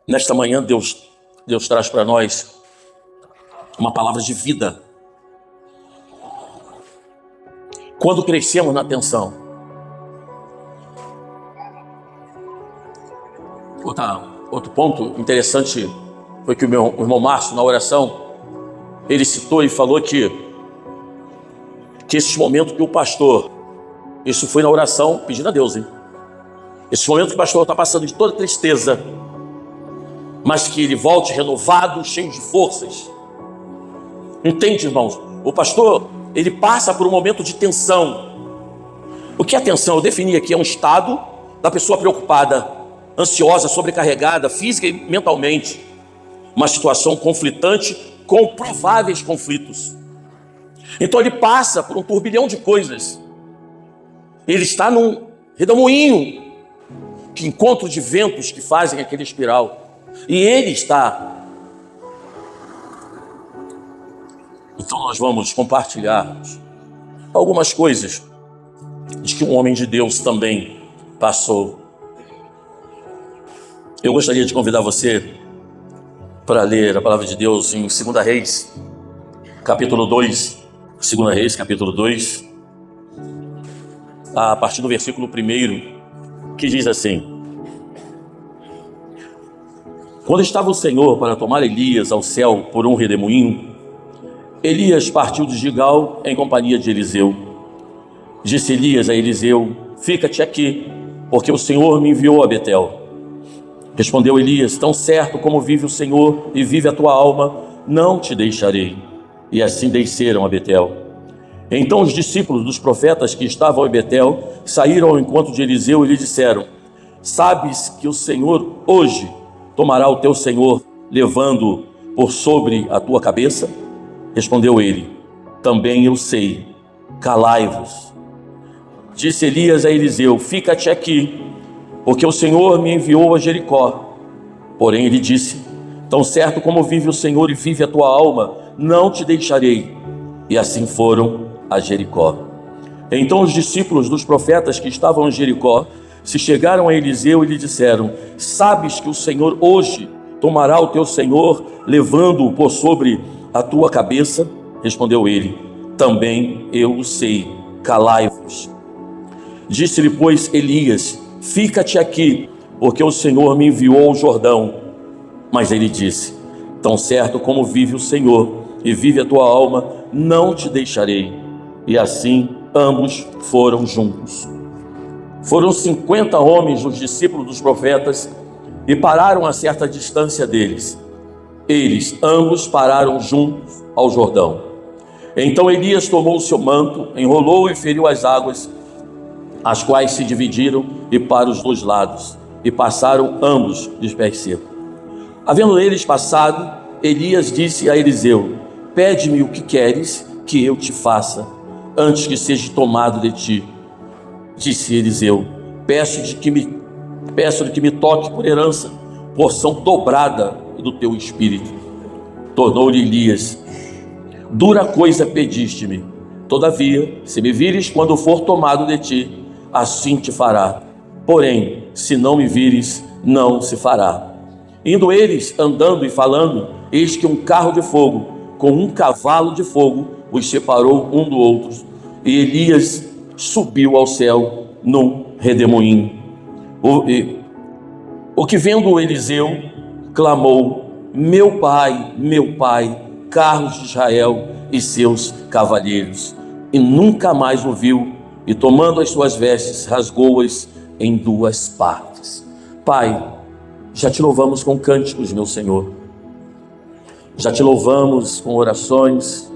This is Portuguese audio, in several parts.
Nesta manhã, Deus traz para nós uma palavra de vida. Quando crescemos na atenção. Outro ponto interessante foi que o meu irmão Márcio, na oração, ele citou e falou que esses momentos que o pastor, isso foi na oração pedindo a Deus, hein? Esse momento que o pastor está passando de toda tristeza, mas que ele volte renovado, cheio de forças. Entende, irmãos? O pastor, ele passa por um momento de tensão. O que é tensão? Eu defini aqui, é um estado da pessoa preocupada, ansiosa, sobrecarregada, física e mentalmente. Uma situação conflitante com prováveis conflitos. Então ele passa por um turbilhão de coisas. Ele está num redemoinho, que encontro de ventos que fazem aquele espiral. E ele está. Então nós vamos compartilhar algumas coisas de que um homem de Deus também passou. Eu gostaria de convidar você para ler a palavra de Deus em 2 Reis, capítulo 2. 2 Reis, capítulo 2, a partir do versículo 1, que diz assim: Quando estava o Senhor para tomar Elias ao céu por um redemoinho, Elias partiu de Gilgal em companhia de Eliseu. Disse Elias a Eliseu: Fica-te aqui, porque o Senhor me enviou a Betel. Respondeu Elias: Tão certo como vive o Senhor e vive a tua alma, não te deixarei. E assim desceram a Betel. Então os discípulos dos profetas que estavam em Betel saíram ao encontro de Eliseu e lhe disseram: Sabes que o Senhor hoje tomará o teu senhor, levando-o por sobre a tua cabeça? Respondeu ele: Também eu sei, calai-vos. Disse Elias a Eliseu: Fica-te aqui, porque o Senhor me enviou a Jericó. Porém ele disse: Tão certo como vive o Senhor e vive a tua alma, não te deixarei. E assim foram a Jericó. Então os discípulos dos profetas que estavam em Jericó se chegaram a Eliseu e lhe disseram: Sabes que o Senhor hoje tomará o teu senhor, levando-o por sobre a tua cabeça? Respondeu ele: Também eu o sei, calai-vos. Disse-lhe, pois, Elias: Fica-te aqui, porque o Senhor me enviou ao Jordão. Mas ele disse: Tão certo como vive o Senhor e vive a tua alma, não te deixarei. E assim ambos foram juntos. Foram 50 homens os discípulos dos profetas e pararam a certa distância deles. Eles ambos pararam juntos ao Jordão. Então Elias tomou o seu manto, enrolou e feriu as águas, as quais se dividiram e para os dois lados, e passaram ambos de pés secos. Havendo eles passado, Elias disse a Eliseu: Pede-me o que queres que eu te faça, antes que seja tomado de ti. Disse Eliseu: Peço-lhe que me toque por herança, porção dobrada do teu espírito. Tornou-lhe Elias: Dura coisa pediste-me. Todavia, se me vires quando for tomado de ti, assim te fará. Porém, se não me vires, não se fará. Indo eles andando e falando, eis que um carro de fogo com um cavalo de fogo os separou um do outro, e Elias subiu ao céu num redemoinho. O que vendo Eliseu, clamou: meu pai, carros de Israel e seus cavalheiros. E nunca mais o viu, e tomando as suas vestes, rasgou-as em duas partes. Pai, já te louvamos com cânticos, meu Senhor. Já te louvamos com orações.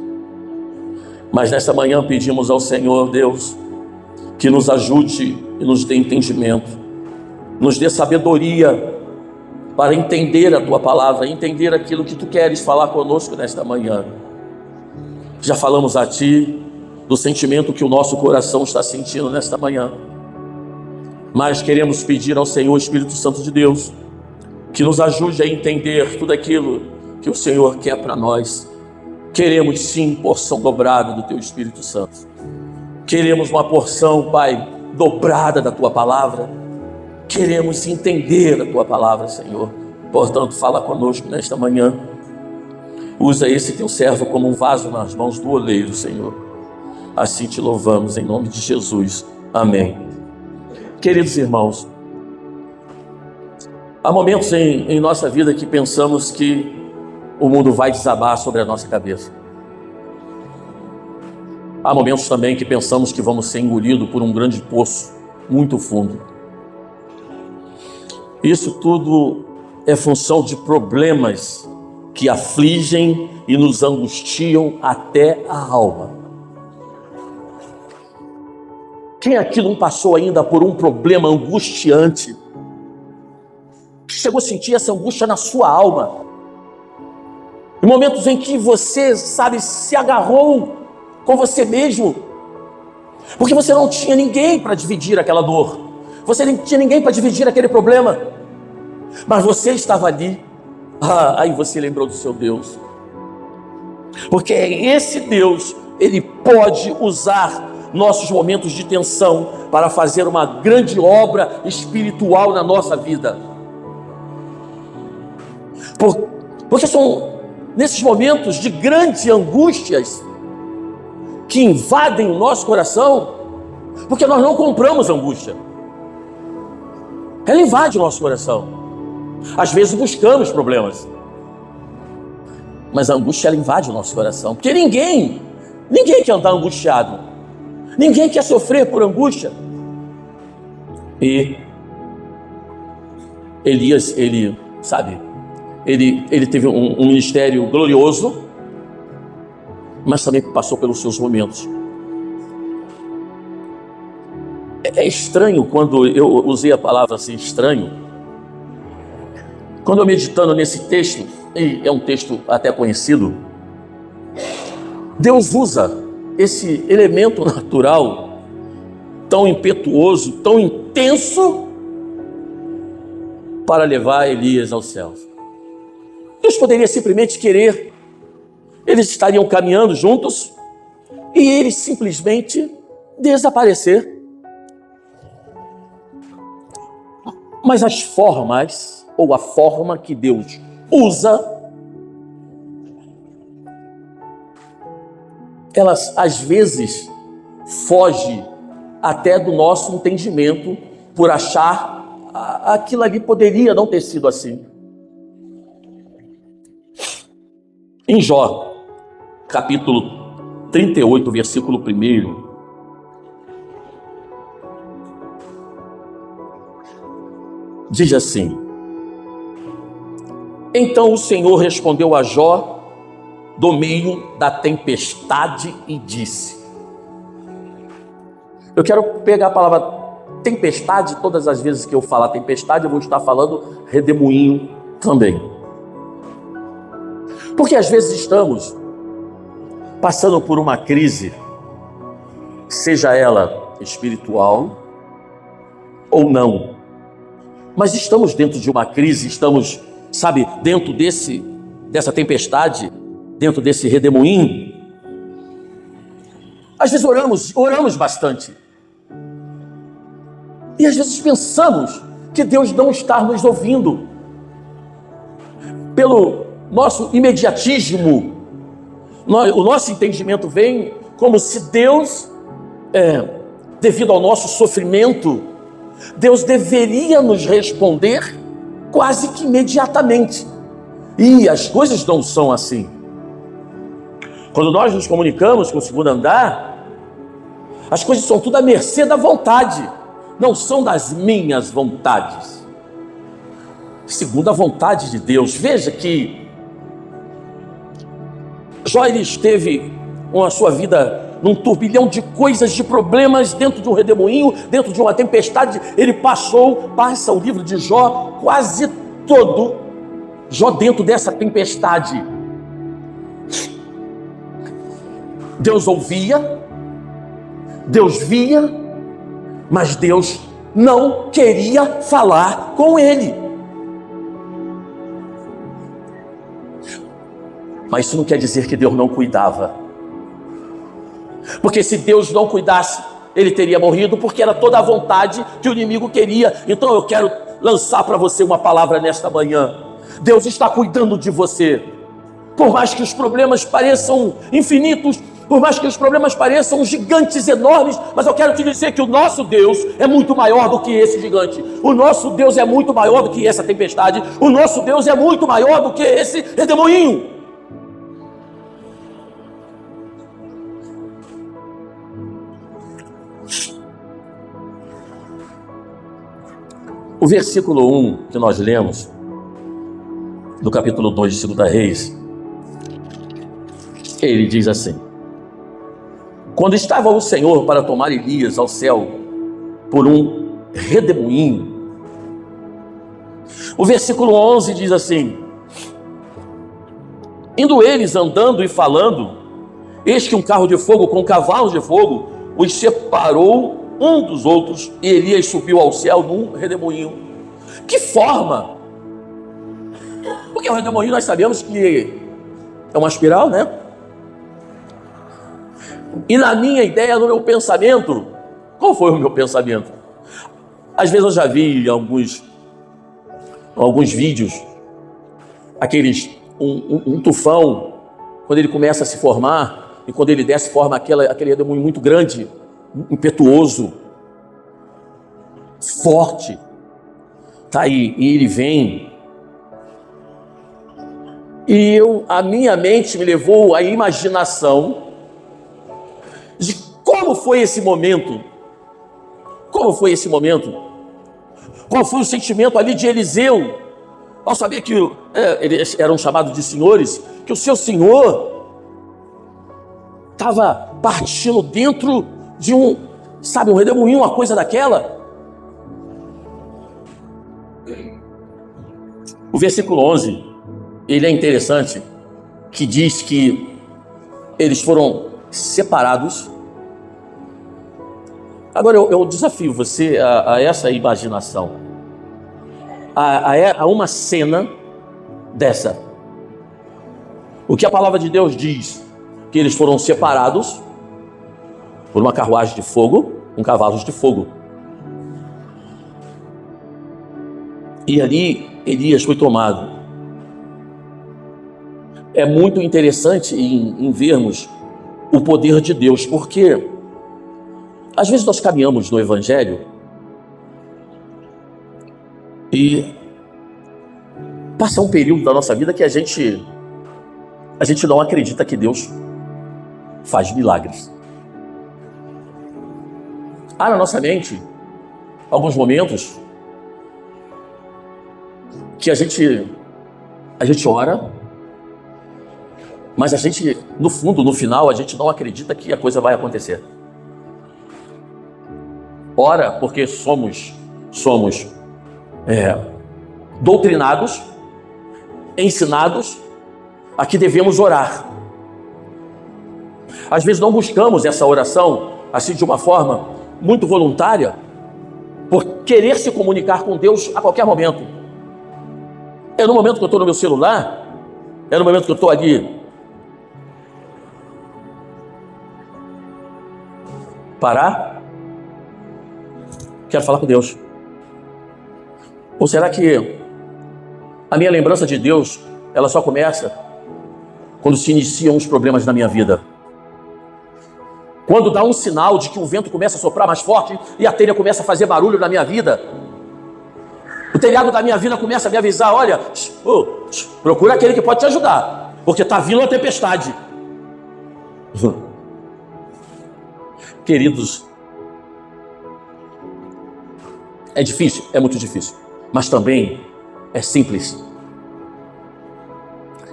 Mas nesta manhã pedimos ao Senhor, Deus, que nos ajude e nos dê entendimento. Nos dê sabedoria para entender a Tua palavra, entender aquilo que Tu queres falar conosco nesta manhã. Já falamos a Ti do sentimento que o nosso coração está sentindo nesta manhã. Mas queremos pedir ao Senhor, Espírito Santo de Deus, que nos ajude a entender tudo aquilo que o Senhor quer para nós. Queremos sim porção dobrada do Teu Espírito Santo. Queremos uma porção, Pai, dobrada da Tua palavra. Queremos entender a Tua palavra, Senhor. Portanto, fala conosco nesta manhã. Usa esse teu servo como um vaso nas mãos do oleiro, Senhor. Assim te louvamos, em nome de Jesus. Amém. Queridos irmãos, há momentos em nossa vida que pensamos que o mundo vai desabar sobre a nossa cabeça. Há momentos também que pensamos que vamos ser engolidos por um grande poço muito fundo. Isso tudo é função de problemas que afligem e nos angustiam até a alma. Quem aqui não passou ainda por um problema angustiante, que chegou a sentir essa angústia na sua alma? Em momentos em que você, se agarrou com você mesmo, porque você não tinha ninguém para dividir aquela dor, você não tinha ninguém para dividir aquele problema, mas você estava ali. Aí você lembrou do seu Deus, porque esse Deus, Ele pode usar nossos momentos de tensão para fazer uma grande obra espiritual na nossa vida, porque são nesses momentos de grandes angústias que invadem o nosso coração, porque nós não compramos angústia, ela invade o nosso coração. Às vezes buscamos problemas, mas a angústia, ela invade o nosso coração, porque ninguém quer andar angustiado, ninguém quer sofrer por angústia. E Elias, ele teve um ministério glorioso, mas também passou pelos seus momentos. É estranho quando eu usei a palavra assim, estranho. Quando eu meditando nesse texto, e é um texto até conhecido, Deus usa esse elemento natural tão impetuoso, tão intenso, para levar Elias aos céus. Deus poderia simplesmente querer, eles estariam caminhando juntos e ele simplesmente desaparecer. Mas as formas, ou a forma que Deus usa, elas às vezes fogem até do nosso entendimento, por achar aquilo ali poderia não ter sido assim. Em Jó, capítulo 38, versículo 1, diz assim: então o Senhor respondeu a Jó do meio da tempestade e disse. Eu quero pegar a palavra tempestade, todas as vezes que eu falar tempestade, eu vou estar falando redemoinho também. Porque às vezes estamos passando por uma crise, seja ela espiritual ou não, mas estamos dentro de uma crise, estamos, dentro dessa tempestade, dentro desse redemoinho. Às vezes oramos bastante, e às vezes pensamos que Deus não está nos ouvindo. Pelo nosso imediatismo, o nosso entendimento vem como se Deus, devido ao nosso sofrimento, Deus deveria nos responder quase que imediatamente. E as coisas não são assim. Quando nós nos comunicamos com o segundo andar, as coisas são tudo à mercê da vontade, não são das minhas vontades, segundo a vontade de Deus. Veja que Jó, ele esteve com a sua vida num turbilhão de coisas, de problemas, dentro de um redemoinho, dentro de uma tempestade. Ele passa o livro de Jó quase todo, Jó dentro dessa tempestade. Deus ouvia, Deus via, mas Deus não queria falar com ele. Mas isso não quer dizer que Deus não cuidava, porque se Deus não cuidasse, ele teria morrido, porque era toda a vontade que o inimigo queria. Então eu quero lançar para você uma palavra nesta manhã. Deus está cuidando de você. Por mais que os problemas pareçam infinitos, por mais que os problemas pareçam gigantes enormes, mas eu quero te dizer que o nosso Deus é muito maior do que esse gigante. O nosso Deus é muito maior do que essa tempestade. O nosso Deus é muito maior do que esse redemoinho. O versículo 1 que nós lemos, do capítulo 2 de 2 Reis, ele diz assim: quando estava o Senhor para tomar Elias ao céu por um redemoinho. O versículo 11 diz assim: indo eles andando e falando, eis que um carro de fogo com cavalos de fogo os separou um dos outros, e Elias subiu ao céu num redemoinho. Que forma? Porque o redemoinho nós sabemos que é uma espiral, né? E na minha ideia, no meu pensamento, qual foi o meu pensamento? Às vezes eu já vi alguns vídeos, aqueles, um tufão, quando ele começa a se formar, e quando ele desce, forma aquele redemoinho muito grande, impetuoso, forte. Tá aí, e ele vem. E a minha mente me levou à imaginação de como foi esse momento. Como foi esse momento? Qual foi o sentimento ali de Eliseu, ao saber que eles eram chamados de senhores, que o seu senhor estava partindo dentro de um redemoinho, uma coisa daquela. O versículo 11, ele é interessante, que diz que eles foram separados. Agora eu desafio você a essa imaginação, a uma cena dessa. O que a palavra de Deus diz? Que eles foram separados por uma carruagem de fogo, com cavalos de fogo. E ali Elias foi tomado. É muito interessante em vermos o poder de Deus, porque às vezes nós caminhamos no Evangelho e passa um período da nossa vida que a gente não acredita que Deus faz milagres. Há na nossa mente alguns momentos que a gente ora, mas a gente, no fundo, no final, a gente não acredita que a coisa vai acontecer. Ora porque somos doutrinados, ensinados a que devemos orar. Às vezes não buscamos essa oração assim de uma forma muito voluntária, por querer se comunicar com Deus a qualquer momento. É no momento que eu estou no meu celular, é no momento que eu estou ali parar, quero falar com Deus. Ou será que a minha lembrança de Deus, ela só começa quando se iniciam os problemas na minha vida? Quando dá um sinal de que o vento começa a soprar mais forte e a telha começa a fazer barulho na minha vida. O telhado da minha vida começa a me avisar: olha, procura aquele que pode te ajudar, porque está vindo a tempestade. Queridos, é difícil, é muito difícil, mas também é simples.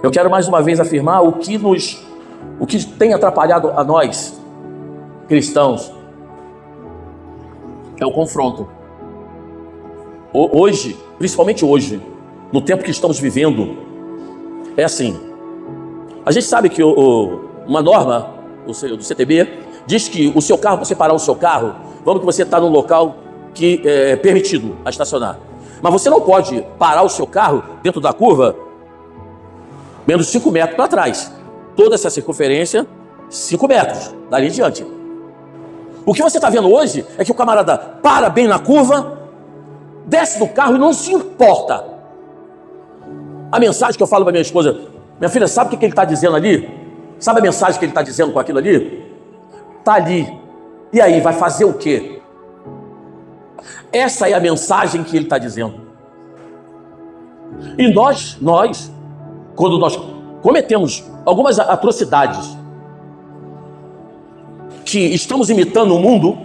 Eu quero mais uma vez afirmar o que tem atrapalhado a nós, cristãos, é o confronto. Hoje, principalmente hoje, no tempo que estamos vivendo, é assim. A gente sabe que uma norma do CTB diz que o seu carro, para você parar o seu carro, vamos que você está num local que é permitido a estacionar. Mas você não pode parar o seu carro dentro da curva menos 5 metros para trás. Toda essa circunferência, 5 metros, dali em diante. O que você está vendo hoje é que o camarada para bem na curva, desce do carro e não se importa. A mensagem que eu falo para minha esposa: minha filha, sabe o que ele está dizendo ali? Sabe a mensagem que ele está dizendo com aquilo ali? Está ali. E aí, vai fazer o quê? Essa é a mensagem que ele está dizendo. E nós, quando nós cometemos algumas atrocidades, que estamos imitando o mundo,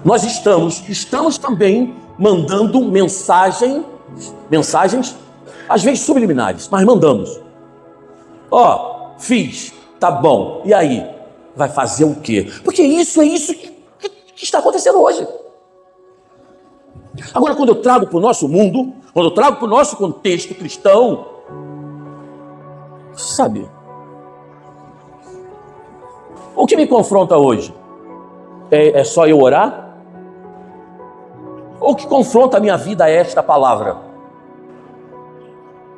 nós estamos também mandando mensagens, às vezes subliminares, mas mandamos. Ó, fiz, tá bom, e aí? Vai fazer o quê? Porque isso é isso que está acontecendo hoje. Agora, quando eu trago para o nosso mundo, quando eu trago para o nosso contexto cristão, sabe, o que me confronta hoje? É só eu orar? Ou o que confronta a minha vida é esta palavra?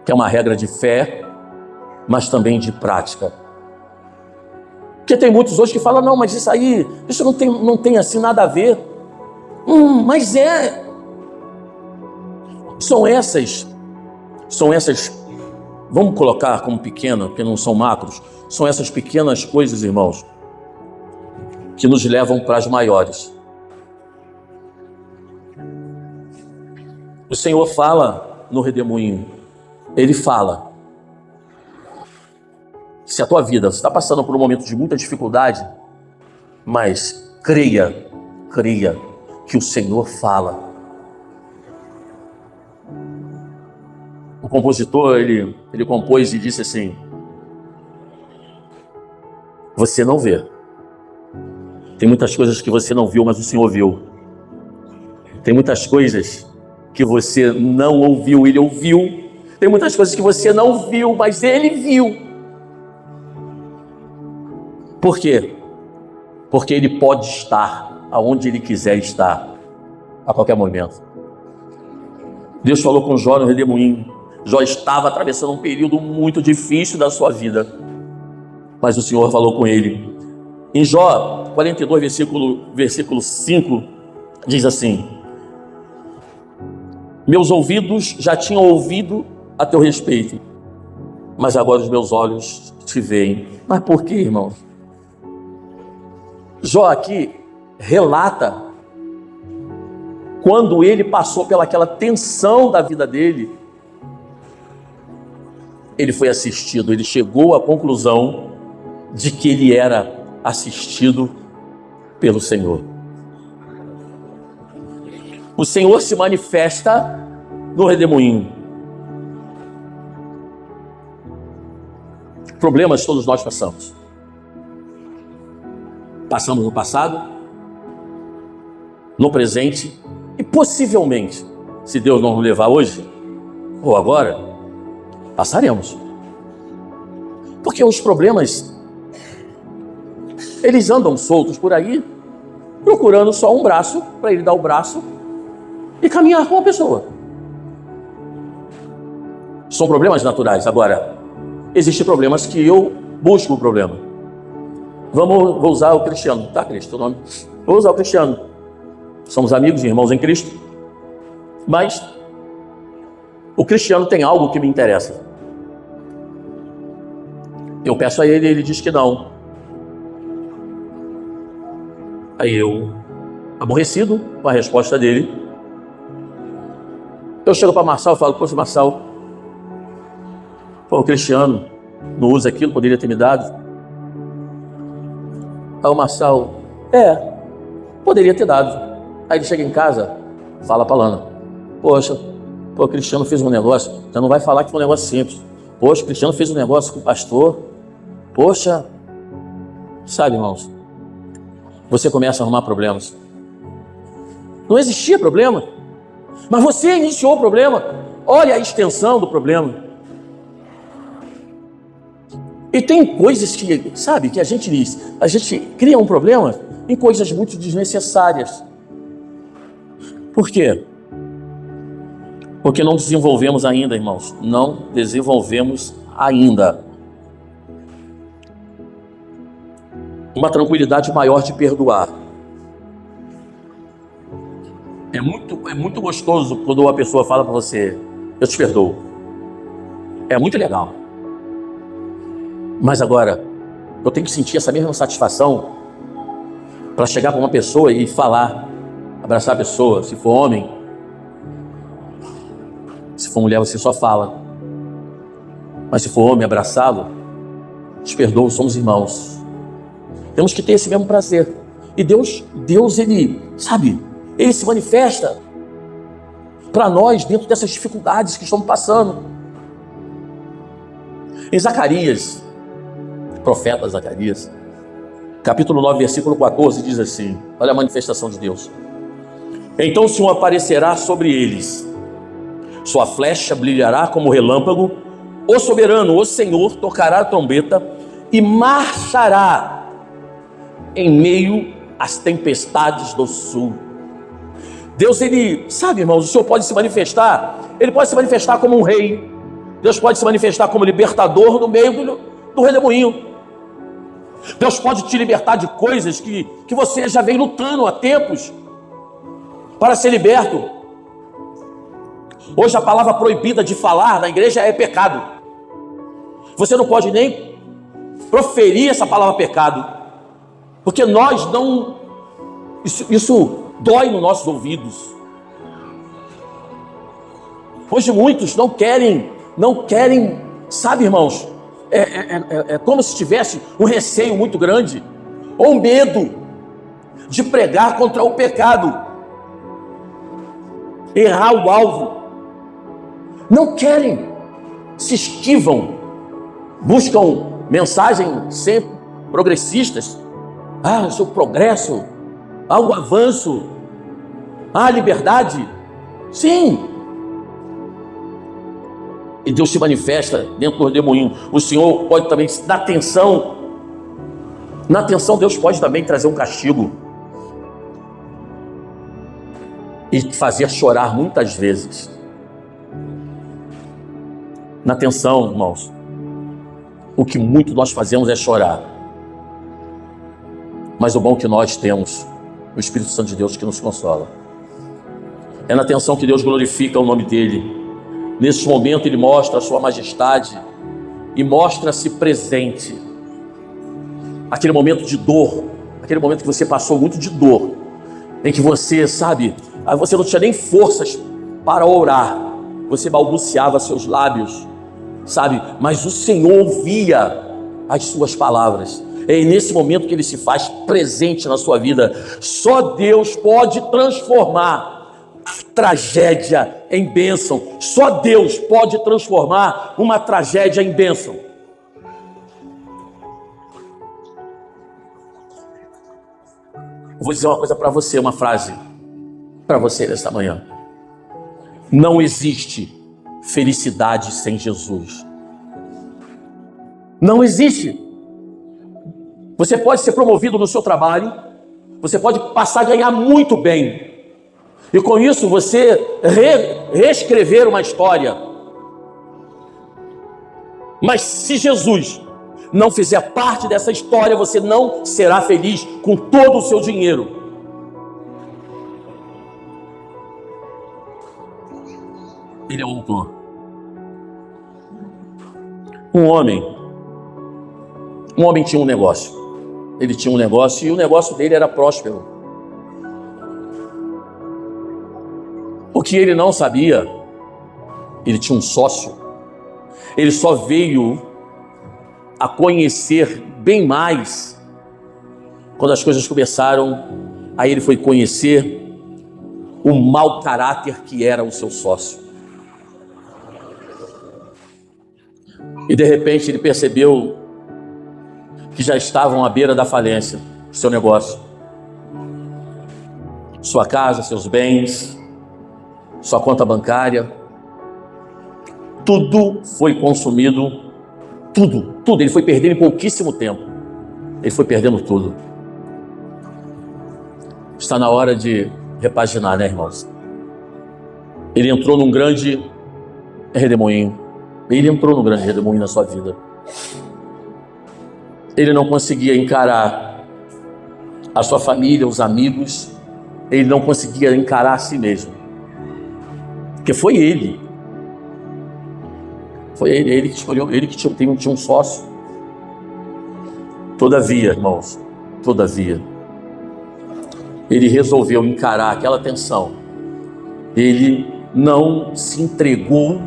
Que é uma regra de fé, mas também de prática. Porque tem muitos hoje que falam: não, mas isso não tem assim nada a ver. Mas são essas, vamos colocar como pequena, porque não são macros, são essas pequenas coisas, irmãos, que nos levam para as maiores. O Senhor fala no Redemoinho, Ele fala: se a tua vida, você está passando por um momento de muita dificuldade, mas creia que o Senhor fala. O compositor, ele compôs e disse assim: você não vê. Tem muitas coisas que você não viu, mas o Senhor viu. Tem muitas coisas que você não ouviu, Ele ouviu. Tem muitas coisas que você não viu, mas Ele viu. Por quê? Porque Ele pode estar aonde Ele quiser estar, a qualquer momento. Deus falou com Jó no Redemoinho. Jó estava atravessando um período muito difícil da sua vida, mas o Senhor falou com ele. Em Jó 42, versículo 5, diz assim: meus ouvidos já tinham ouvido a teu respeito, mas agora os meus olhos te veem. Mas por quê, irmãos? Jó aqui relata quando ele passou pelaquela tensão da vida dele. Ele foi assistido, ele chegou à conclusão de que ele era assistido pelo Senhor. O Senhor se manifesta no Redemoinho. Problemas todos nós passamos. Passamos no passado, no presente e possivelmente, se Deus não nos levar hoje ou agora, passaremos. Porque os problemas, eles andam soltos por aí, procurando só um braço, para ele dar o braço e caminhar com a pessoa. São problemas naturais. Agora, existem problemas que eu busco o problema. Vou usar o Cristiano, tá, Cristo? O nome? Vou usar o Cristiano. Somos amigos e irmãos em Cristo, mas o Cristiano tem algo que me interessa. Eu peço a ele, ele diz que não. Aí eu, aborrecido com a resposta dele, eu chego para Marçal e falo: poxa, Marçal, o Cristiano não usa aquilo, poderia ter me dado. Aí o Marçal: poderia ter dado. Aí ele chega em casa, fala para Lana: poxa, o Cristiano fez um negócio, você não vai falar que foi um negócio simples. Poxa, o Cristiano fez um negócio com o pastor. Poxa, sabe, irmãos, você começa a arrumar problemas. Não existia problema, mas você iniciou o problema. Olha a extensão do problema. E tem coisas que, sabe, que a gente cria um problema em coisas muito desnecessárias. Por quê? Porque não desenvolvemos ainda, irmãos. Não desenvolvemos ainda uma tranquilidade maior de perdoar. É muito gostoso quando uma pessoa fala para você: eu te perdoo. É muito legal. Mas agora, eu tenho que sentir essa mesma satisfação para chegar para uma pessoa e falar, abraçar a pessoa. Se for homem, se for mulher, você só fala. Mas se for homem, abraçá-lo, te perdoo, somos irmãos. Temos que ter esse mesmo prazer. E Deus, ele, sabe, ele se manifesta para nós dentro dessas dificuldades que estamos passando. Em Zacarias, profeta Zacarias, capítulo 9, versículo 14, diz assim, olha a manifestação de Deus. Então o Senhor aparecerá sobre eles, sua flecha brilhará como relâmpago, o soberano, o Senhor, tocará a trombeta e marchará em meio às tempestades do sul. Deus, ele, sabe, irmãos, o Senhor pode se manifestar, ele pode se manifestar como um rei, Deus pode se manifestar como libertador no meio do redemoinho. Deus pode te libertar de coisas que você já vem lutando há tempos para ser liberto. Hoje a palavra proibida de falar na igreja é pecado. Você não pode nem proferir essa palavra pecado, porque nós não, isso dói nos nossos ouvidos. Hoje muitos não querem, sabe, irmãos, é como se tivesse um receio muito grande, ou medo de pregar contra o pecado, errar o alvo. Não querem, se esquivam, buscam mensagens sempre progressistas. O seu progresso, o avanço, a liberdade. Sim. E Deus se manifesta dentro do redemoinho. O Senhor pode também, na tensão Deus pode também trazer um castigo e te fazer chorar muitas vezes. Na tensão, irmãos, o que muito nós fazemos é chorar. Mas o bom que nós temos, o Espírito Santo de Deus que nos consola. É na tensão que Deus glorifica o nome dele. Nesse momento ele mostra a sua majestade e mostra-se presente. Aquele momento de dor, aquele momento que você passou muito de dor, em que você, sabe, você não tinha nem forças para orar, você balbuciava seus lábios, sabe, mas o Senhor ouvia as suas palavras. É nesse momento que ele se faz presente na sua vida. Só Deus pode transformar tragédia em bênção. Só Deus pode transformar uma tragédia em bênção. Eu vou dizer uma coisa para você, uma frase para você nesta manhã. Não existe felicidade sem Jesus. Não existe. Você pode ser promovido no seu trabalho, você pode passar a ganhar muito bem, e com isso você reescrever uma história. Mas se Jesus não fizer parte dessa história, você não será feliz com todo o seu dinheiro. Ele é o autor. Um homem tinha um negócio. Ele tinha um negócio e o negócio dele era próspero. O que ele não sabia, ele tinha um sócio. Ele só veio a conhecer bem mais quando as coisas começaram. Aí ele foi conhecer o mau caráter que era o seu sócio. E de repente ele percebeu que já estavam à beira da falência, seu negócio, sua casa, seus bens, sua conta bancária, tudo foi consumido, tudo, ele foi perdendo em pouquíssimo tempo, ele foi perdendo tudo. Está na hora de repaginar, né, irmãos? Ele entrou num grande redemoinho, na sua vida. Ele não conseguia encarar a sua família, os amigos, ele não conseguia encarar a si mesmo, porque foi ele Foi ele que escolheu, ele que tinha um sócio. Todavia, irmãos, todavia, ele resolveu encarar aquela tensão. Ele não se entregou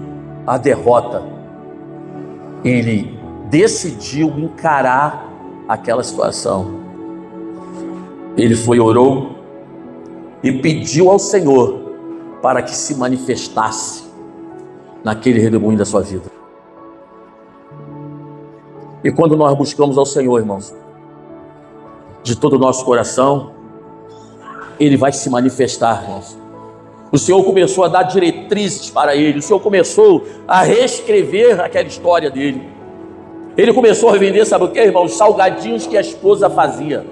à derrota. Ele decidiu encarar aquela situação. Ele foi, orou e pediu ao Senhor para que se manifestasse naquele redemoinho da sua vida. E quando nós buscamos ao Senhor, irmãos, de todo o nosso coração, Ele vai se manifestar, irmãos. O Senhor começou a dar diretrizes para ele, o Senhor começou a reescrever aquela história dele. Ele começou a vender, sabe o que, irmão? Os salgadinhos que a esposa fazia.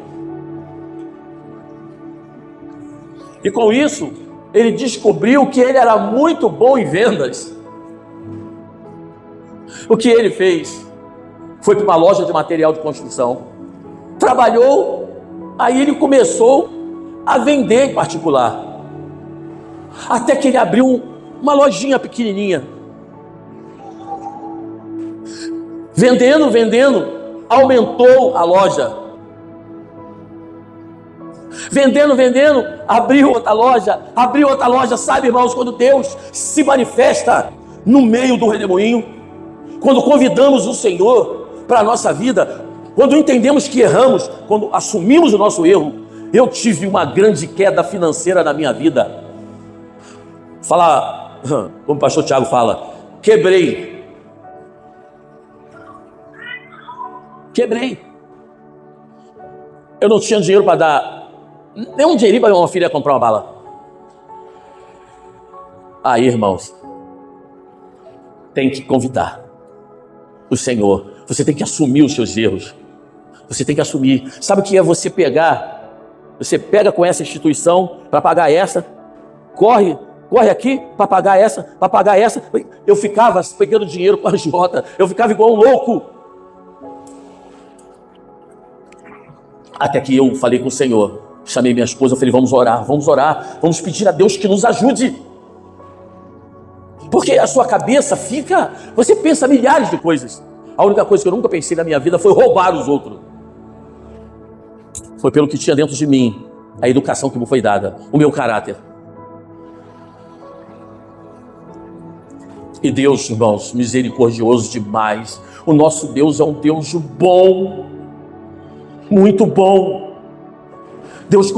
E com isso, ele descobriu que ele era muito bom em vendas. O que ele fez? Foi para uma loja de material de construção. Trabalhou, aí ele começou a vender em particular. Até que ele abriu uma lojinha pequenininha. Vendendo, aumentou a loja. Vendendo, abriu outra loja. Sabe, irmãos, quando Deus se manifesta no meio do redemoinho, quando convidamos o Senhor para a nossa vida, quando entendemos que erramos, quando assumimos o nosso erro. Eu tive uma grande queda financeira na minha vida. Fala, como o pastor Tiago fala, quebrei. Eu não tinha dinheiro para dar, nem um dinheirinho para minha filha comprar uma bala. Aí, irmãos, tem que convidar o Senhor. Você tem que assumir os seus erros. Você tem que assumir. Sabe o que é você pegar? Você pega com essa instituição para pagar essa, corre aqui para pagar essa. Eu ficava pegando dinheiro com a agiota, eu ficava igual um louco. Até que eu falei com o Senhor, chamei minha esposa, eu falei, vamos orar, vamos pedir a Deus que nos ajude. Porque a sua cabeça fica, você pensa milhares de coisas. A única coisa que eu nunca pensei na minha vida foi roubar os outros. Foi pelo que tinha dentro de mim, a educação que me foi dada, o meu caráter. E Deus, irmãos, misericordioso demais. O nosso Deus é um Deus bom, muito bom. Deus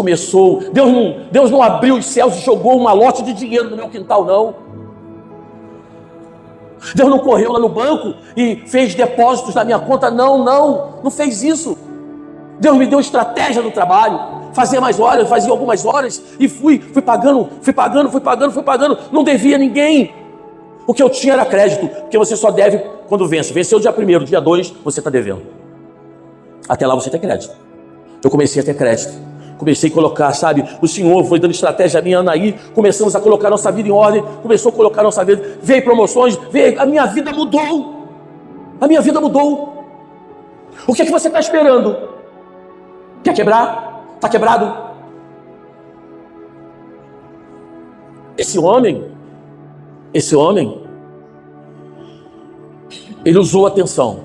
não abriu os céus e jogou uma lote de dinheiro no meu quintal, não. Deus não correu lá no banco e fez depósitos na minha conta, não fez isso. Deus me deu estratégia no trabalho, fazia algumas horas e fui pagando, não devia ninguém. O que eu tinha era crédito, porque você só deve quando vence. Venceu dia 1º, dia 2, você está devendo. Até lá você tem crédito. Eu comecei a ter crédito. Comecei a colocar, sabe? O Senhor foi dando estratégia a minha, Anaí. Começamos a colocar nossa vida em ordem. Começou a colocar nossa vida. Veio promoções, a minha vida mudou. O que é que você está esperando? Quer quebrar? Está quebrado? Esse homem, ele usou a atenção.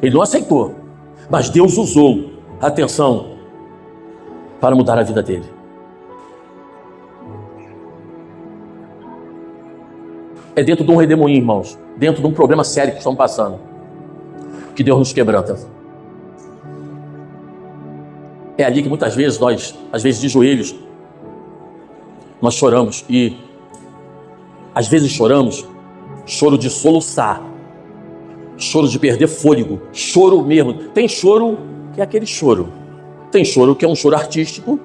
Ele não aceitou, mas Deus usou a atenção para mudar a vida dele. É dentro de um redemoinho, irmãos, dentro de um problema sério que estamos passando, que Deus nos quebranta. É ali que muitas vezes nós, às vezes de joelhos, nós choramos. E às vezes choramos, choro de soluçar, choro de perder fôlego, choro mesmo. Tem choro que é aquele choro. Tem choro que é um choro artístico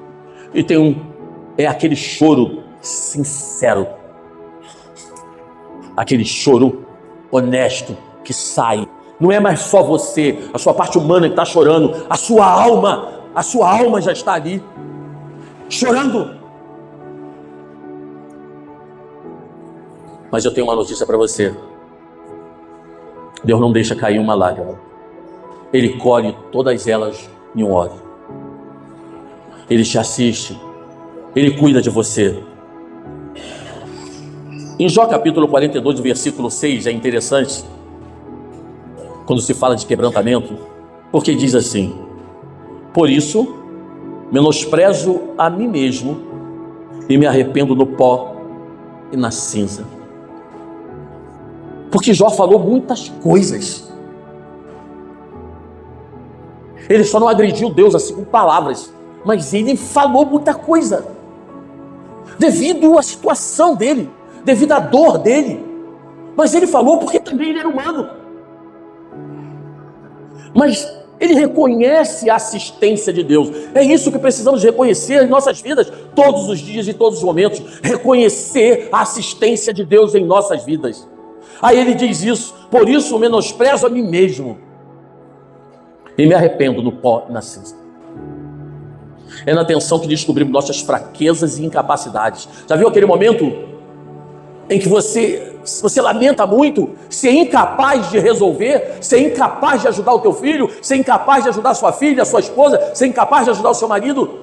e é aquele choro sincero. Aquele choro honesto que sai. Não é mais só você, a sua parte humana que está chorando, a sua alma já está ali, chorando. Mas eu tenho uma notícia para você. Deus não deixa cair uma lágrima. Ele colhe todas elas em um óleo. Ele te assiste. Ele cuida de você. Em Jó capítulo 42, versículo 6, é interessante, quando se fala de quebrantamento, porque diz assim: por isso, menosprezo a mim mesmo e me arrependo no pó e na cinza. Porque Jó falou muitas coisas. Ele só não agrediu Deus assim com palavras, mas ele falou muita coisa, devido à situação dele, devido à dor dele. Mas ele falou porque também ele era humano. Mas ele reconhece a assistência de Deus. É isso que precisamos reconhecer em nossas vidas, todos os dias e todos os momentos. Reconhecer a assistência de Deus em nossas vidas. Aí ele diz isso: por isso menosprezo a mim mesmo e me arrependo no pó e na cinza. É na tensão que descobrimos nossas fraquezas e incapacidades. Já viu aquele momento em que você lamenta muito, ser incapaz de resolver, ser incapaz de ajudar o teu filho, ser incapaz de ajudar a sua filha, a sua esposa, ser incapaz de ajudar o seu marido?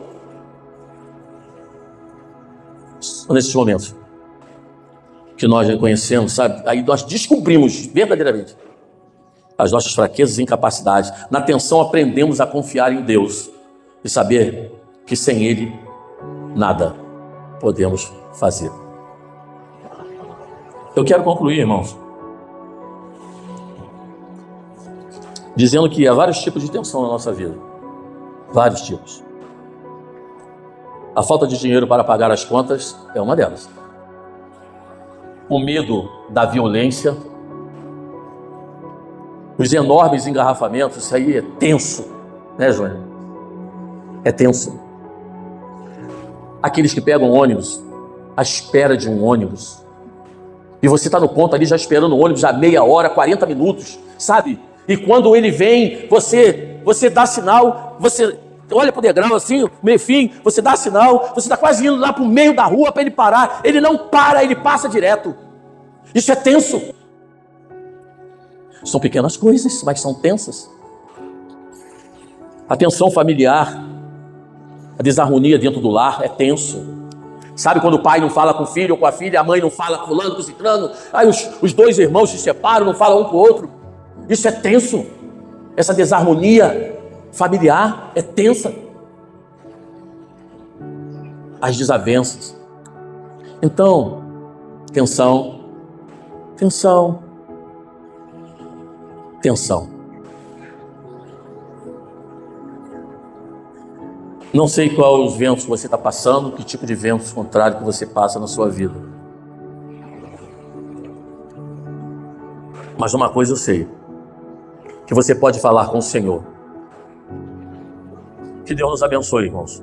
São nesses momentos que nós reconhecemos, sabe? Aí nós descobrimos verdadeiramente as nossas fraquezas e incapacidades. Na tensão aprendemos a confiar em Deus e saber que sem Ele nada podemos fazer. Eu quero concluir, irmãos, dizendo que há vários tipos de tensão na nossa vida. Vários tipos. A falta de dinheiro para pagar as contas é uma delas. O medo da violência, os enormes engarrafamentos, isso aí é tenso, né, João? É tenso. Aqueles que pegam ônibus, à espera de um ônibus, e você está no ponto ali já esperando o ônibus já meia hora, 40 minutos, sabe? E quando ele vem, você dá sinal, você olha para o degrau assim, meio fim, você dá sinal, você está quase indo lá para o meio da rua para ele parar, ele não para, ele passa direto. Isso é tenso. São pequenas coisas, mas são tensas. A tensão familiar, a desarmonia dentro do lar é tenso. Sabe quando o pai não fala com o filho ou com a filha, a mãe não fala com fulano, com ciclano, aí os dois irmãos se separam, não falam um com o outro. Isso é tenso. Essa desarmonia familiar é tensa. As desavenças. Então, tensão. Não sei qual os ventos que você está passando, que tipo de ventos contrários que você passa na sua vida. Mas uma coisa eu sei, que você pode falar com o Senhor. Que Deus nos abençoe, irmãos.